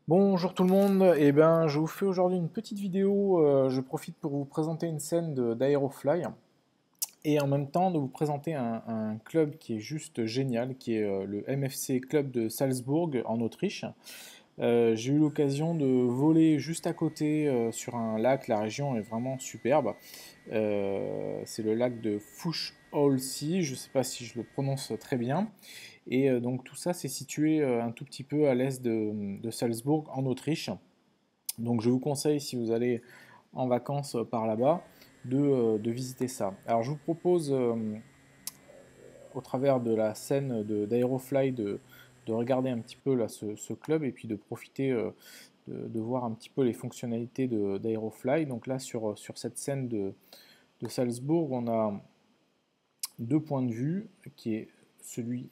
Bonjour tout le monde, je vous fais aujourd'hui une petite vidéo, je profite pour vous présenter une scène d'Aerofly et en même temps de vous présenter un club qui est juste génial, qui est le MFC Club de Salzbourg en Autriche. J'ai eu l'occasion de voler juste à côté sur un lac, la région est vraiment superbe. C'est le lac de Fuchsholzsee, je ne sais pas si je le prononce très bien. Et donc tout ça, c'est situé un tout petit peu à l'est de Salzbourg, en Autriche. Donc je vous conseille, si vous allez en vacances par là-bas, de visiter ça. Alors je vous propose, au travers de la scène d'Aerofly, de regarder un petit peu là, ce club et puis de profiter de voir un petit peu les fonctionnalités d'Aerofly. Donc là, sur cette scène de Salzbourg, on a deux points de vue, qui est celui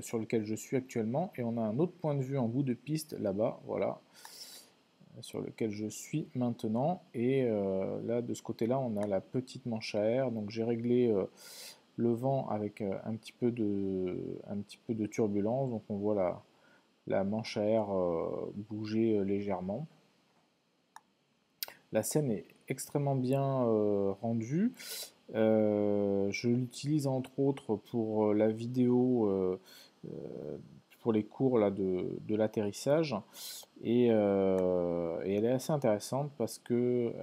sur lequel je suis actuellement, et on a un autre point de vue en bout de piste là-bas, voilà, sur lequel je suis maintenant. Et là, de ce côté-là, on a la petite manche à air. Donc j'ai réglé le vent avec un petit peu de turbulence. Donc on voit la manche à air bouger légèrement. La scène est extrêmement bien rendue. Je l'utilise entre autres pour la vidéo, pour les cours là, de l'atterrissage. Et elle est assez intéressante parce que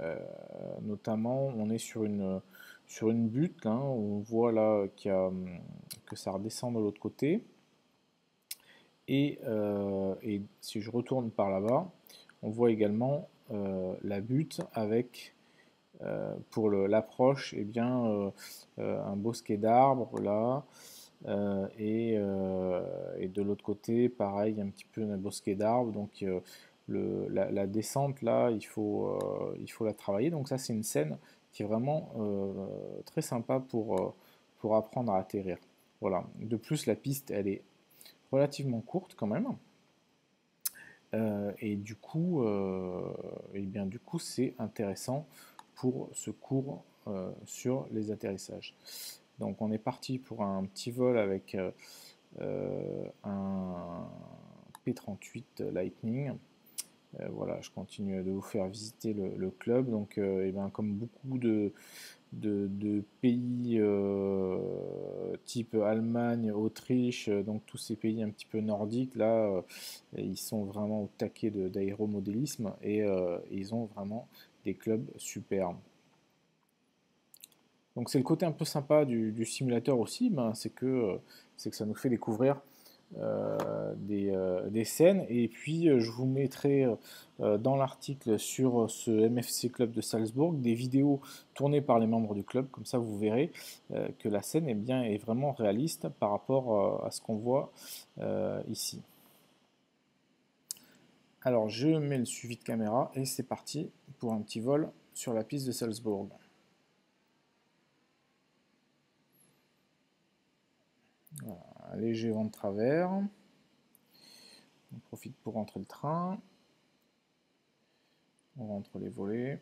notamment on est sur une butte, hein, où on voit là que ça redescend de l'autre côté. Et si je retourne par là-bas, on voit également la butte avec pour l'approche, eh bien, un bosquet d'arbres là, et de l'autre côté, pareil, un petit peu un bosquet d'arbres. Donc la descente là, il faut la travailler. Donc ça, c'est une scène qui est vraiment très sympa pour apprendre à atterrir. Voilà. De plus, la piste, elle est relativement courte quand même. Et du coup, du coup, c'est intéressant pour ce cours sur les atterrissages. Donc on est parti pour un petit vol avec un P-38 Lightning. Voilà, je continue de vous faire visiter le club. Donc, comme beaucoup de pays type Allemagne, Autriche, donc tous ces pays un petit peu nordiques, là, ils sont vraiment au taquet d'aéromodélisme et ils ont vraiment des clubs superbes. Donc c'est le côté un peu sympa du simulateur aussi, c'est que ça nous fait découvrir des scènes. Et puis je vous mettrai dans l'article sur ce MFC Club de Salzbourg des vidéos tournées par les membres du club, comme ça vous verrez que la scène est vraiment réaliste par rapport à ce qu'on voit ici. Alors je mets le suivi de caméra et c'est parti pour un petit vol sur la piste de Salzbourg. Voilà, un léger vent de travers. On profite pour rentrer le train. On rentre les volets.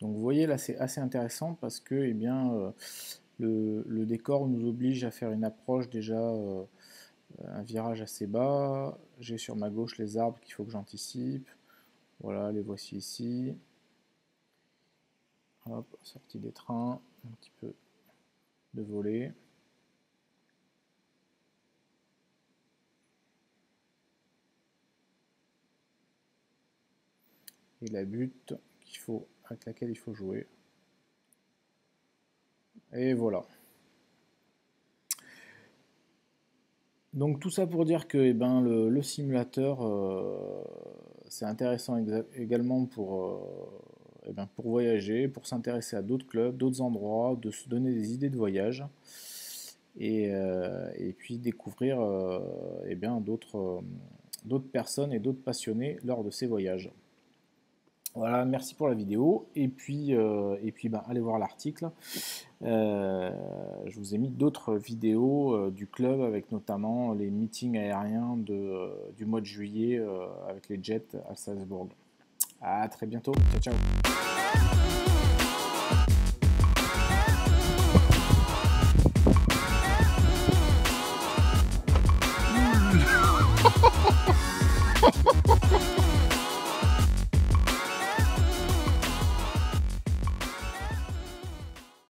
Donc vous voyez là, c'est assez intéressant parce que le décor nous oblige à faire une approche déjà, un virage assez bas. J'ai sur ma gauche les arbres qu'il faut que j'anticipe. Voilà, les voici ici. Hop, sortie des trains, un petit peu de volée. Et la butte avec laquelle il faut jouer. Et voilà. Donc tout ça pour dire que le simulateur, c'est intéressant également pour voyager, pour s'intéresser à d'autres clubs, d'autres endroits, de se donner des idées de voyage et puis découvrir d'autres personnes et d'autres passionnés lors de ces voyages. Voilà, merci pour la vidéo. Et puis ben, allez voir l'article. Je vous ai mis d'autres vidéos du club avec notamment les meetings aériens du mois de juillet avec les jets à Salzbourg. À très bientôt. Ciao, ciao.